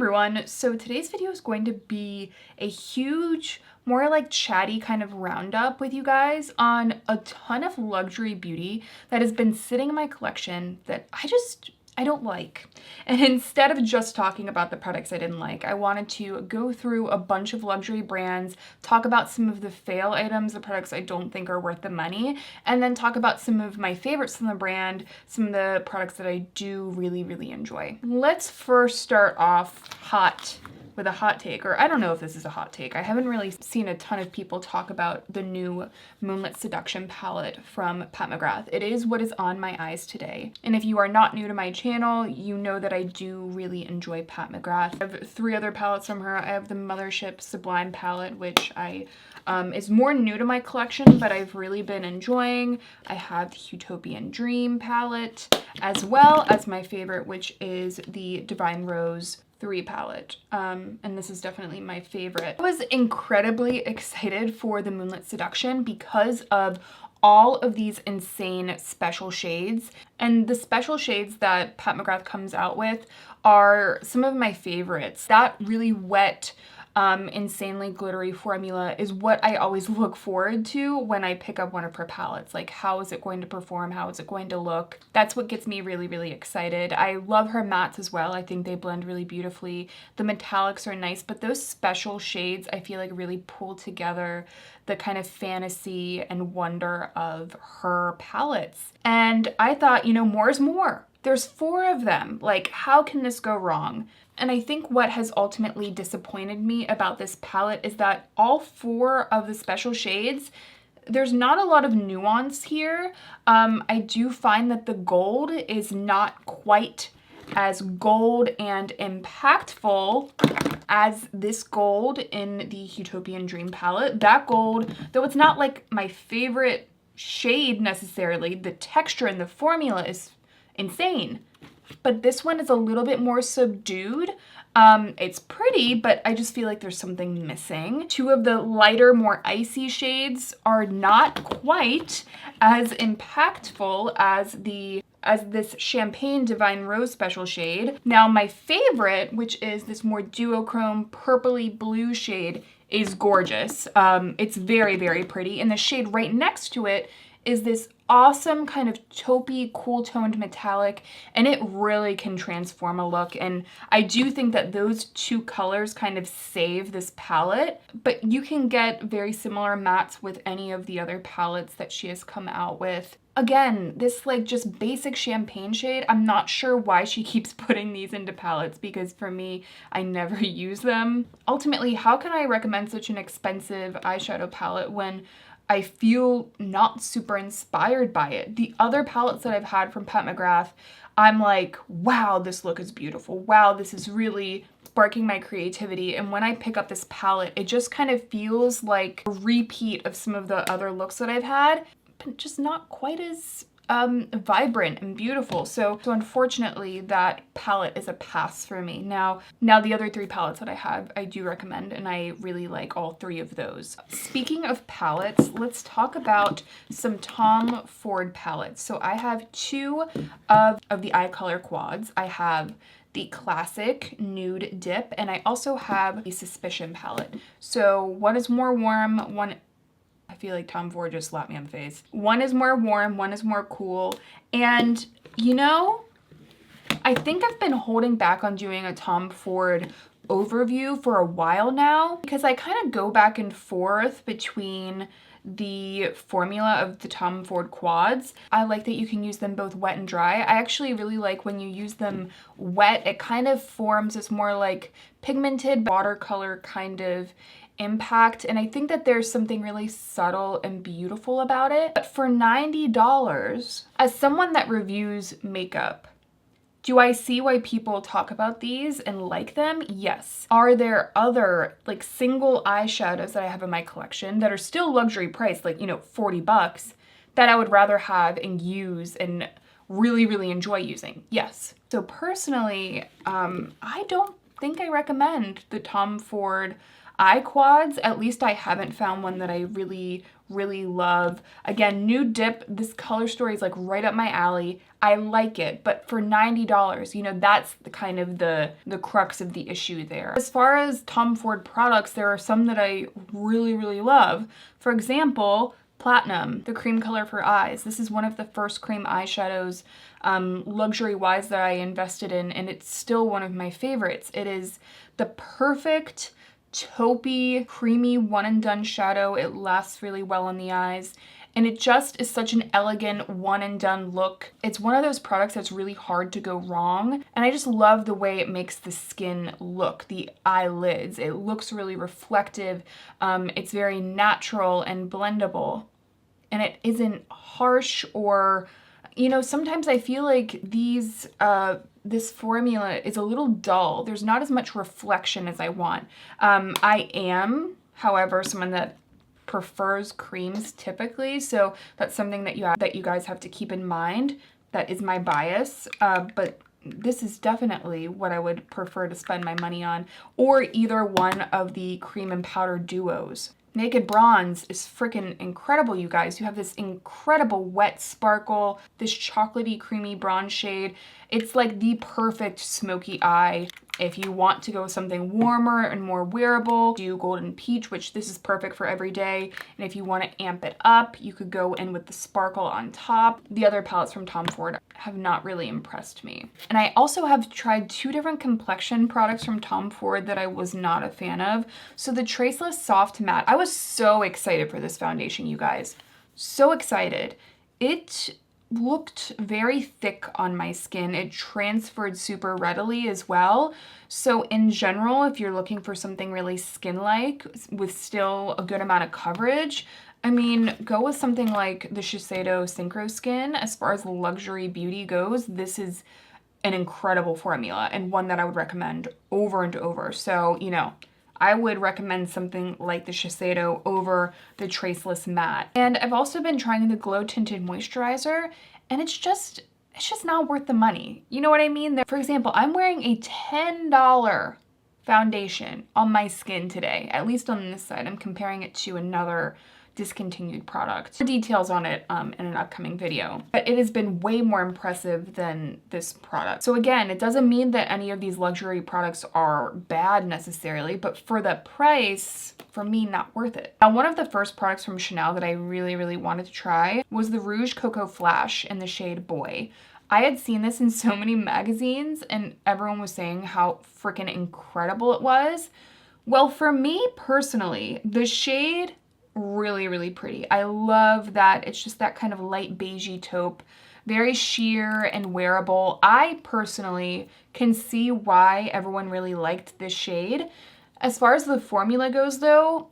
everyone, so today's video is going to be a huge, more like chatty kind of roundup with you guys on a ton of luxury beauty that has been sitting in my collection that I don't like. And instead of just talking about the products I didn't like, I wanted to go through a bunch of luxury brands, talk about some of the fail items, the products I don't think are worth the money, and then talk about some of my favorites from the brand, some of the products that I do really enjoy. Let's first start off with a hot take, or I don't know if this is a hot take. I haven't really seen a ton of people talk about the new Moonlit Seduction palette from Pat McGrath. It is what is on my eyes today. And if you are not new to my channel, you know that I do really enjoy Pat McGrath. I have 3 other palettes from her. I have the Mothership Sublime palette, which is more new to my collection, but I've really been enjoying. I have the Utopian Dream palette, as well as my favorite, which is the Divine Rose 3 palette, and this is definitely my favorite. I was incredibly excited for the Moonlit Seduction because of all of these insane special shades, and the special shades that Pat McGrath comes out with are some of my favorites. That really wet, insanely glittery formula is what I always look forward to when I pick up one of her palettes. Like, how is it going to perform? How is it going to look? That's what gets me really excited. I love her mattes as well. I think they blend really beautifully. The metallics are nice, but those special shades I feel like really pull together the kind of fantasy and wonder of her palettes. And I thought, you know, more is more. There's 4 of them. Like, how can this go wrong? And I think what has ultimately disappointed me about this palette is that all 4 of the special shades, there's not a lot of nuance here. I do find that the gold is not quite as gold and impactful as this gold in the Utopian Dream palette. That gold, though it's not like my favorite shade necessarily, the texture and the formula is insane. But this one is a little bit more subdued. It's pretty, but I just feel like there's something missing. 2 of the lighter, more icy shades are not quite as impactful as this Champagne Divine Rose special shade. Now my favorite, which is this more duochrome purpley blue shade, is gorgeous. It's very pretty, and the shade right next to it is this awesome kind of taupey, cool-toned metallic, and it really can transform a look. And I do think that those 2 colors kind of save this palette, but you can get very similar mattes with any of the other palettes that she has come out with. Again, this like just basic champagne shade, I'm not sure why she keeps putting these into palettes, because for me, I never use them. Ultimately, how can I recommend such an expensive eyeshadow palette when I feel not super inspired by it? The other palettes that I've had from Pat McGrath, I'm like, wow, this look is beautiful. Wow, this is really sparking my creativity. And when I pick up this palette, it just kind of feels like a repeat of some of the other looks that I've had, but just not quite as vibrant and beautiful. So unfortunately, that palette is a pass for me. Now the other 3 palettes that I have, I do recommend, and I really like all 3 of those. Speaking of palettes, let's talk about some Tom Ford palettes. So I have 2 of the eye color quads. I have the classic Nude Dip, and I also have the Suspicion palette. So one is more warm, I feel like Tom Ford just slapped me on the face. One is more warm, one is more cool. And, you know, I think I've been holding back on doing a Tom Ford overview for a while now, because I kind of go back and forth between the formula of the Tom Ford quads. I like that you can use them both wet and dry. I actually really like when you use them wet, it kind of forms this more like pigmented watercolor kind of impact, and I think that there's something really subtle and beautiful about it. But for $90, as someone that reviews makeup, do I see why people talk about these and like them? Yes. Are there other like single eyeshadows that I have in my collection that are still luxury priced, like, you know, 40 bucks, that I would rather have and use and really enjoy using? Yes. So personally, I don't think I recommend the Tom Ford eye quads. At least I haven't found one that I really really love. Again, Nude Dip, this color story is like right up my alley. I like it, but for $90, you know, that's the kind of the crux of the issue there. As far as Tom Ford products, there are some that I really, really love. For example, Platinum, the cream color for eyes. This is one of the first cream eyeshadows, luxury-wise, that I invested in, and it's still one of my favorites. It is the perfect taupey, creamy one-and-done shadow. It lasts really well on the eyes, and it just is such an elegant one-and-done look. It's one of those products that's really hard to go wrong, and I just love the way it makes the skin look, the eyelids. It looks really reflective. It's very natural and blendable, and it isn't harsh or, you know, sometimes I feel like these this formula is a little dull. There's not as much reflection as I want. I am, however, someone that prefers creams typically, so that's something that you guys have to keep in mind. That is my bias, but this is definitely what I would prefer to spend my money on, or either one of the cream and powder duos. Naked Bronze is freaking incredible, you guys. You have this incredible wet sparkle, this chocolatey creamy bronze shade. It's like the perfect smoky eye. If you want to go with something warmer and more wearable, do Golden Peach, which this is perfect for every day. And if you want to amp it up, you could go in with the sparkle on top. The other palettes from Tom Ford have not really impressed me. And I also have tried 2 different complexion products from Tom Ford that I was not a fan of. So the Traceless Soft Matte, I was so excited for this foundation, you guys. So excited. It looked very thick on my skin. It transferred super readily as well. So in general, if you're looking for something really skin-like with still a good amount of coverage, I mean, go with something like the Shiseido Synchro Skin. As far as luxury beauty goes, this is an incredible formula and one that I would recommend over and over. So, you know, I would recommend something like the Shiseido over the Traceless Matte. And I've also been trying the Glow Tinted Moisturizer, and it's just not worth the money. You know what I mean? For example, I'm wearing a $10 foundation on my skin today, at least on this side. I'm comparing it to another discontinued product. More details on it in an upcoming video. But it has been way more impressive than this product. So again, it doesn't mean that any of these luxury products are bad necessarily, but for the price, for me, not worth it. Now, one of the first products from Chanel that I really, really wanted to try was the Rouge Coco Flash in the shade Boy. I had seen this in so many magazines and everyone was saying how freaking incredible it was. Well, for me personally, the shade really, really pretty. I love that it's just that kind of light beigey taupe, very sheer and wearable. I personally can see why everyone really liked this shade. As far as the formula goes though,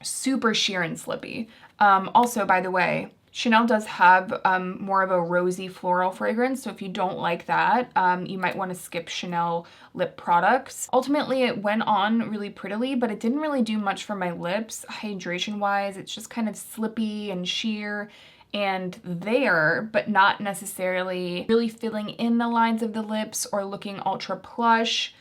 super sheer and slippy. Also, by the way, Chanel does have more of a rosy floral fragrance, so if you don't like that, you might want to skip Chanel lip products. Ultimately, it went on really prettily, but it didn't really do much for my lips. Hydration-wise, it's just kind of slippy and sheer and there, but not necessarily really filling in the lines of the lips or looking ultra plush.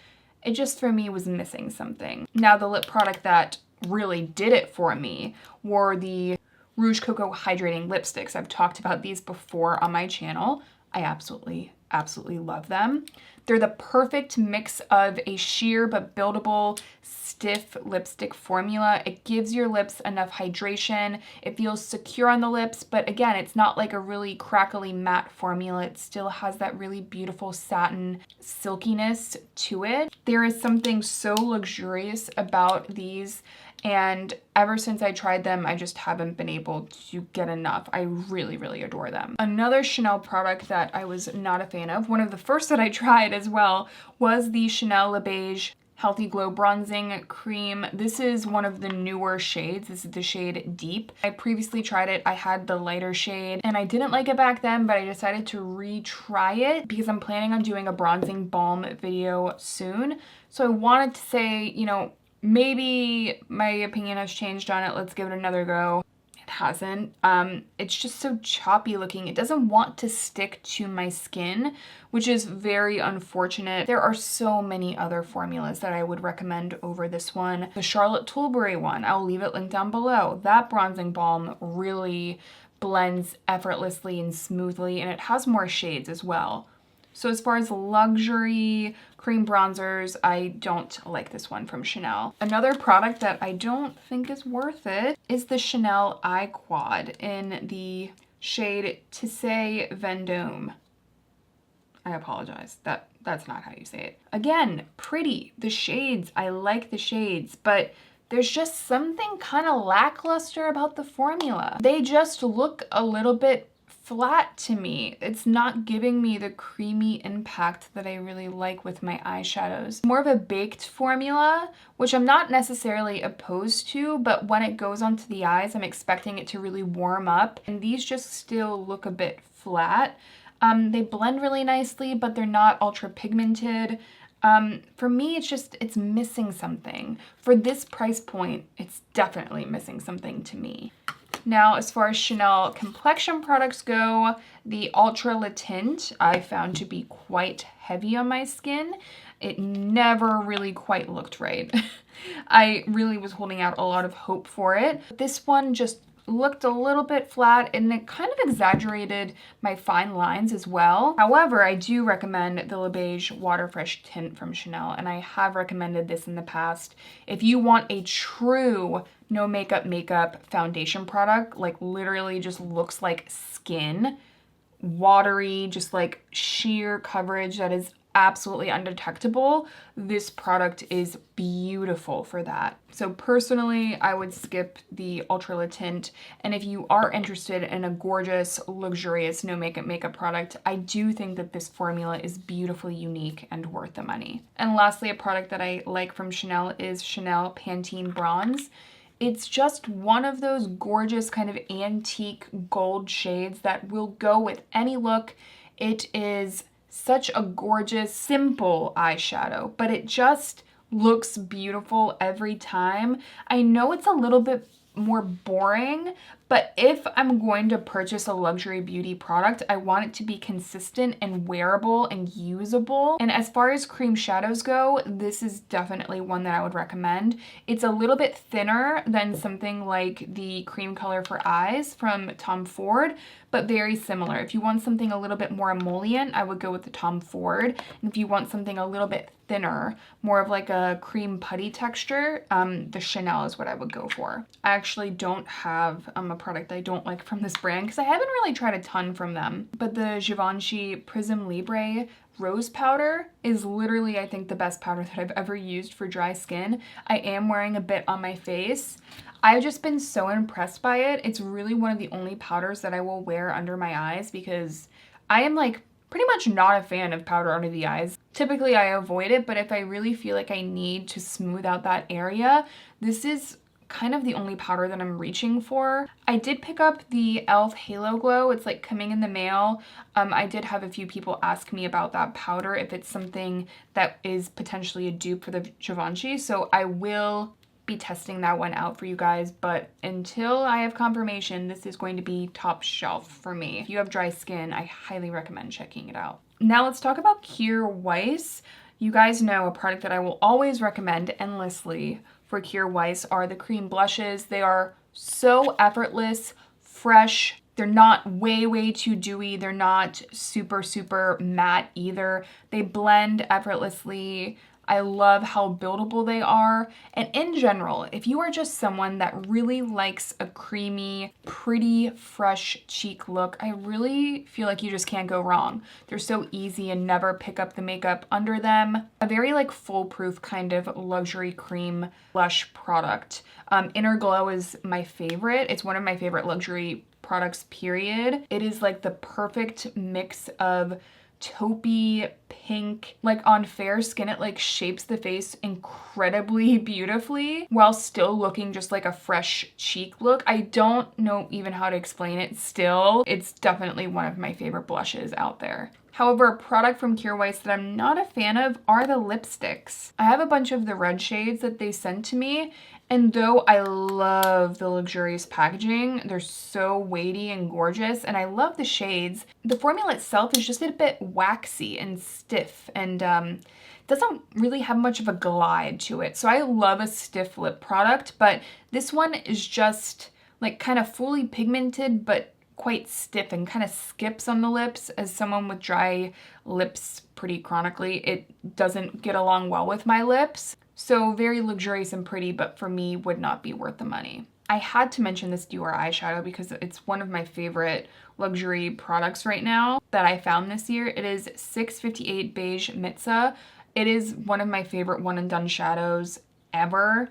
It just, for me, was missing something. Now, the lip product that really did it for me were the Rouge Coco Hydrating Lipsticks. I've talked about these before on my channel. I absolutely love them. They're the perfect mix of a sheer but buildable, stiff lipstick formula. It gives your lips enough hydration. It feels secure on the lips, but again, it's not like a really crackly matte formula. It still has that really beautiful satin silkiness to it. There is something so luxurious about these, and ever since I tried them, I just haven't been able to get enough. I really, really adore them. Another Chanel product that I was not a fan of, one of the first that I tried as well, was the Chanel Le Beige Healthy Glow Bronzing Cream. This is one of the newer shades. This is the shade Deep. I previously tried it. I had the lighter shade and I didn't like it back then, but I decided to retry it because I'm planning on doing a bronzing balm video soon. So I wanted to say, you know, maybe my opinion has changed on it. Let's give it another go. It hasn't. It's just so choppy looking. It doesn't want to stick to my skin, which is very unfortunate. There are so many other formulas that I would recommend over this one. The Charlotte Tilbury one, I'll leave it linked down below. That bronzing balm really blends effortlessly and smoothly, and it has more shades as well. So as far as luxury cream bronzers, I don't like this one from Chanel. Another product that I don't think is worth it is the Chanel Eye Quad in the shade Tissé Vendôme. I apologize. That's not how you say it. Again, pretty. The shades, I like the shades, but there's just something kind of lackluster about the formula. They just look a little bit flat to me. It's not giving me the creamy impact that I really like with my eyeshadows. More of a baked formula, which I'm not necessarily opposed to, but when it goes onto the eyes, I'm expecting it to really warm up, and these just still look a bit flat. They blend really nicely, but they're not ultra pigmented. For me, it's missing something. For this price point, it's definitely missing something to me. Now, as far as Chanel complexion products go, the Ultra Le Tint I found to be quite heavy on my skin. It never really quite looked right. I really was holding out a lot of hope for it. This one just looked a little bit flat, and it kind of exaggerated my fine lines as well. However, I do recommend the Beige Water Fresh Tint from Chanel, and I have recommended this in the past. If you want a true no makeup foundation product, like literally just looks like skin, watery, just like sheer coverage that is absolutely undetectable, this product is beautiful for that. So personally, I would skip the Ultra Le Tint, and if you are interested in a gorgeous, luxurious, no makeup product, I do think that this formula is beautifully unique and worth the money. And lastly, a product that I like from Chanel is Chanel Pantene Bronze. It's just one of those gorgeous kind of antique gold shades that will go with any look. It is such a gorgeous, simple eyeshadow, but it just looks beautiful every time. I know it's a little bit more boring, but if I'm going to purchase a luxury beauty product, I want it to be consistent and wearable and usable. And as far as cream shadows go, this is definitely one that I would recommend. It's a little bit thinner than something like the cream color for eyes from Tom Ford, but very similar. If you want something a little bit more emollient, I would go with the Tom Ford. And if you want something a little bit thinner, more of like a cream putty texture, the Chanel is what I would go for. I actually don't have a product I don't like from this brand because I haven't really tried a ton from them. But the Givenchy Prisme Libre Rose Powder is literally, I think, the best powder that I've ever used for dry skin. I am wearing a bit on my face. I've just been so impressed by it. It's really one of the only powders that I will wear under my eyes because I am like pretty much not a fan of powder under the eyes. Typically I avoid it, but if I really feel like I need to smooth out that area, this is kind of the only powder that I'm reaching for. I did pick up the e.l.f. Halo Glow. It's like coming in the mail. I did have a few people ask me about that powder, if it's something that is potentially a dupe for the Givenchy, so I will be testing that one out for you guys, but until I have confirmation, this is going to be top shelf for me. If you have dry skin, I highly recommend checking it out. Now let's talk about Kjaer Weis. You guys know a product that I will always recommend endlessly for Kjaer Weis are the cream blushes. They are so effortless, fresh. They're not way too dewy. They're not super matte either. They blend effortlessly. I love how buildable they are. And in general, if you are just someone that really likes a creamy, pretty, fresh cheek look, I really feel like you just can't go wrong. They're so easy and never pick up the makeup under them. A very like foolproof kind of luxury cream blush product. Inner Glow is my favorite. It's one of my favorite luxury products, period. It is like the perfect mix of taupey pink. Like on fair skin, it like shapes the face incredibly beautifully while still looking just like a fresh cheek look. I don't know even how to explain it still. It's definitely one of my favorite blushes out there. However, a product from Kjaer Weis that I'm not a fan of are the lipsticks. I have a bunch of the red shades that they sent to me, and though I love the luxurious packaging, they're so weighty and gorgeous, and I love the shades, the formula itself is just a bit waxy and stiff, and doesn't really have much of a glide to it. So I love a stiff lip product, but this one is just like kind of fully pigmented, but quite stiff and kind of skips on the lips. As someone with dry lips pretty chronically, it doesn't get along well with my lips. So very luxurious and pretty, but for me would not be worth the money. I had to mention this Dior eyeshadow because it's one of my favorite luxury products right now that I found this year. It is 658 Beige Mitzah. It is one of my favorite one and done shadows ever.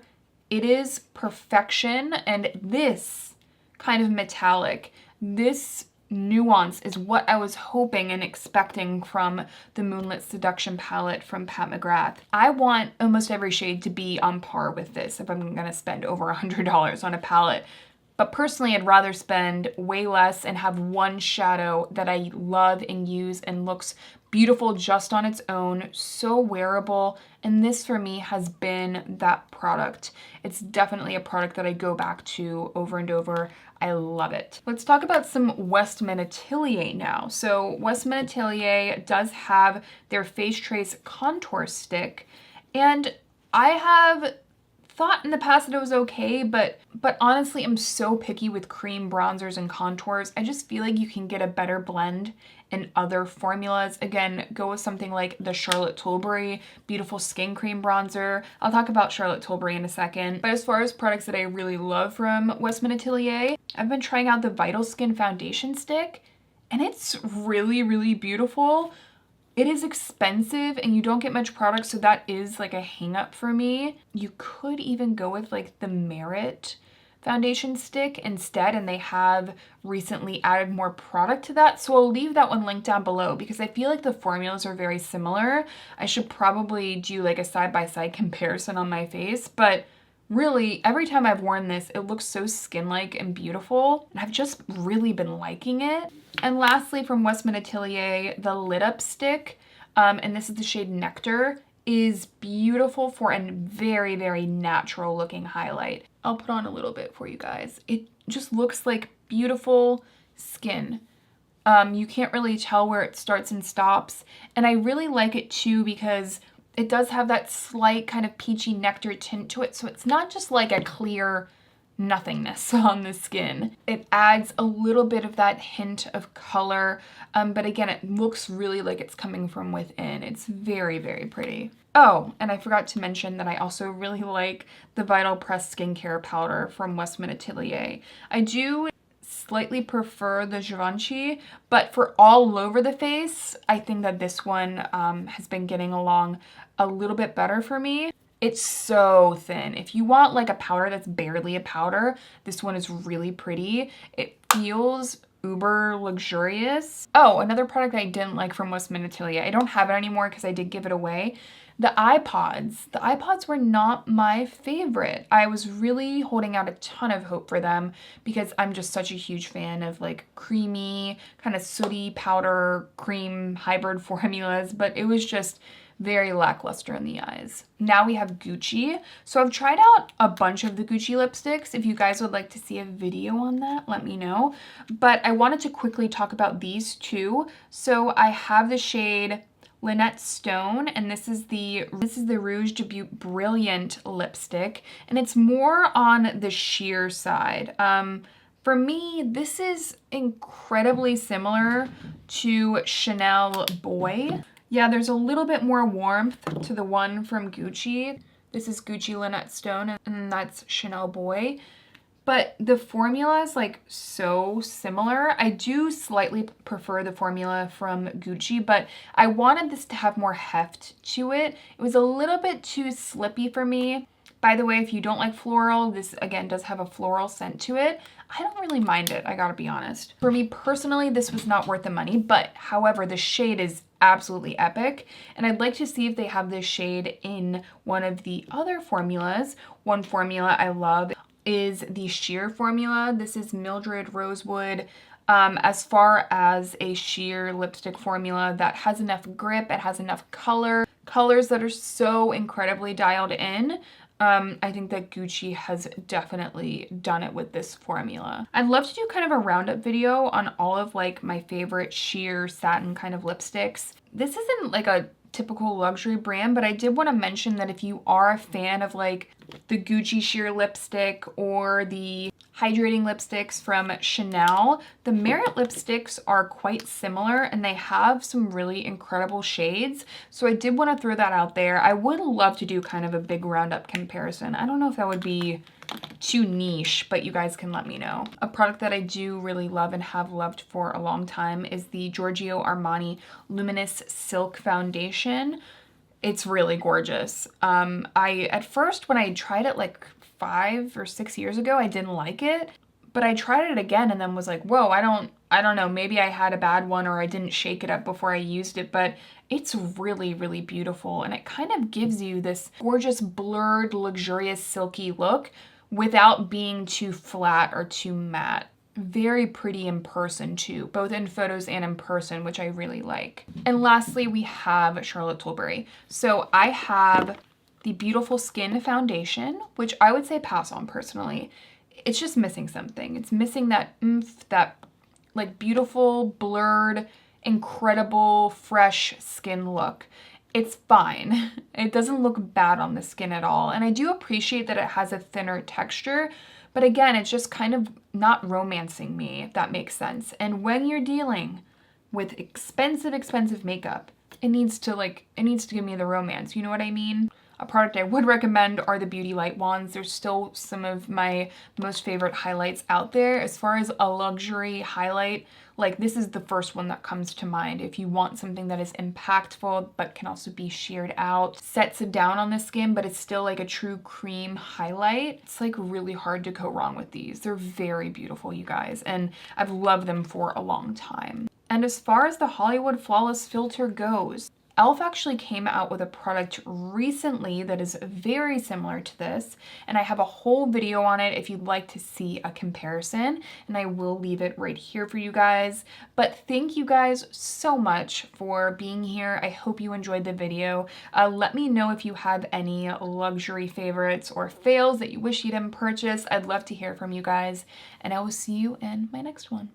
It is perfection, and this kind of metallic, this nuance is what I was hoping and expecting from the Moonlit Seduction palette from Pat McGrath. I want almost every shade to be on par with this if I'm gonna spend over $100 on a palette. But personally, I'd rather spend way less and have one shadow that I love and use and looks beautiful just on its own, so wearable, and this for me has been that product. It's definitely a product that I go back to over and over. I love it. Let's talk about some Westman Atelier now. So Westman Atelier does have their Face Trace Contour Stick, and I have thought in the past that it was okay, but honestly, I'm so picky with cream bronzers and contours. I just feel like you can get a better blend in other formulas. Again, go with something like the Charlotte Tilbury Beautiful Skin Cream Bronzer. I'll talk about Charlotte Tilbury in a second. But as far as products that I really love from Westman Atelier, I've been trying out the Vital Skin Foundation Stick, and it's really, really beautiful. It is expensive and you don't get much product, so that is like a hang up for me. You could even go with like the Merit foundation stick instead, and they have recently added more product to that, so I'll leave that one linked down below because I feel like the formulas are very similar. I should probably do like a side-by-side comparison on my face, but really every time I've worn this, it looks so skin-like and beautiful, and I've just really been liking it. And lastly, from Westman Atelier, the Lit Up stick, and this is the shade Nectar, is beautiful for a very, very natural looking highlight. I'll put on a little bit for you guys. It just looks like beautiful skin. You can't really tell where it starts and stops. And I really like it too because it does have that slight kind of peachy nectar tint to it. So it's not just like a clear nothingness on the skin. It adds a little bit of that hint of color, but again, it looks really like it's coming from within. It's very, very pretty. Oh, and I forgot to mention that I also really like the Vital Press Skincare Powder from Westman Atelier. I do slightly prefer the Givenchy, but for all over the face, I think that this one has been getting along a little bit better for me. It's so thin. If you want like a powder that's barely a powder, this one is really pretty. It feels uber luxurious. Oh, another product I didn't like from Westman Atelier. I don't have it anymore because I did give it away. The iPods. The iPods were not my favorite. I was really holding out a ton of hope for them because I'm just such a huge fan of like creamy, kind of sooty powder cream hybrid formulas, but it was just very lackluster in the eyes. Now we have Gucci. So I've tried out a bunch of the Gucci lipsticks. If you guys would like to see a video on that, let me know. But I wanted to quickly talk about these two. So I have the shade Linnet Stone, and this is the Rouge Debut Brilliant lipstick, and it's more on the sheer side. For me, this is incredibly similar to Chanel Boy. Yeah, there's a little bit more warmth to the one from Gucci. This is Gucci Linnet Stone, and that's Chanel Boy. But the formula is like so similar. I do slightly prefer the formula from Gucci, but I wanted this to have more heft to it. It was a little bit too slippy for me. By the way, if you don't like floral, this again does have a floral scent to it. I don't really mind it, I gotta be honest. For me personally, this was not worth the money, but however, the shade is absolutely epic, and I'd like to see if they have this shade in one of the other formulas. One formula I love is the sheer formula. This is Mildred Rosewood as far as a sheer lipstick formula that has enough grip, it has enough colors that are so incredibly dialed in. I think that Gucci has definitely done it with this formula. I'd love to do kind of a roundup video on all of like my favorite sheer satin kind of lipsticks. This isn't like a typical luxury brand, but I did want to mention that if you are a fan of like the Gucci sheer lipstick or the hydrating lipsticks from Chanel, the Merit lipsticks are quite similar and they have some really incredible shades. So I did want to throw that out there. I would love to do kind of a big roundup comparison. I don't know if that would be too niche, but you guys can let me know. A product that I do really love and have loved for a long time is the Giorgio Armani Luminous Silk Foundation. It's really gorgeous. At first when I tried it like 5 or 6 years ago, I didn't like it, but I tried it again and then was like, whoa, I don't know, maybe I had a bad one or I didn't shake it up before I used it, but it's really, really beautiful. And it kind of gives you this gorgeous, blurred, luxurious, silky look without being too flat or too matte. Very pretty in person too, both in photos and in person, which I really like. And lastly, we have Charlotte Tilbury. So I have the Beautiful Skin Foundation, which I would say pass on personally. It's just missing something. It's missing that oomph, that like beautiful, blurred, incredible, fresh skin look. It's fine. It doesn't look bad on the skin at all. And I do appreciate that it has a thinner texture, but again, it's just kind of not romancing me, if that makes sense. And when you're dealing with expensive makeup, it needs to give me the romance. You know what I mean? A product I would recommend are the Beauty Light Wands. They're still some of my most favorite highlights out there. As far as a luxury highlight, like this is the first one that comes to mind. If you want something that is impactful but can also be sheared out, sets it down on the skin, but it's still like a true cream highlight, it's like really hard to go wrong with these. They're very beautiful, you guys, and I've loved them for a long time. And as far as the Hollywood Flawless Filter goes, e.l.f. actually came out with a product recently that is very similar to this, and I have a whole video on it if you'd like to see a comparison, and I will leave it right here for you guys. But thank you guys so much for being here. I hope you enjoyed the video. Let me know if you have any luxury favorites or fails that you wish you didn't purchase. I'd love to hear from you guys, and I will see you in my next one.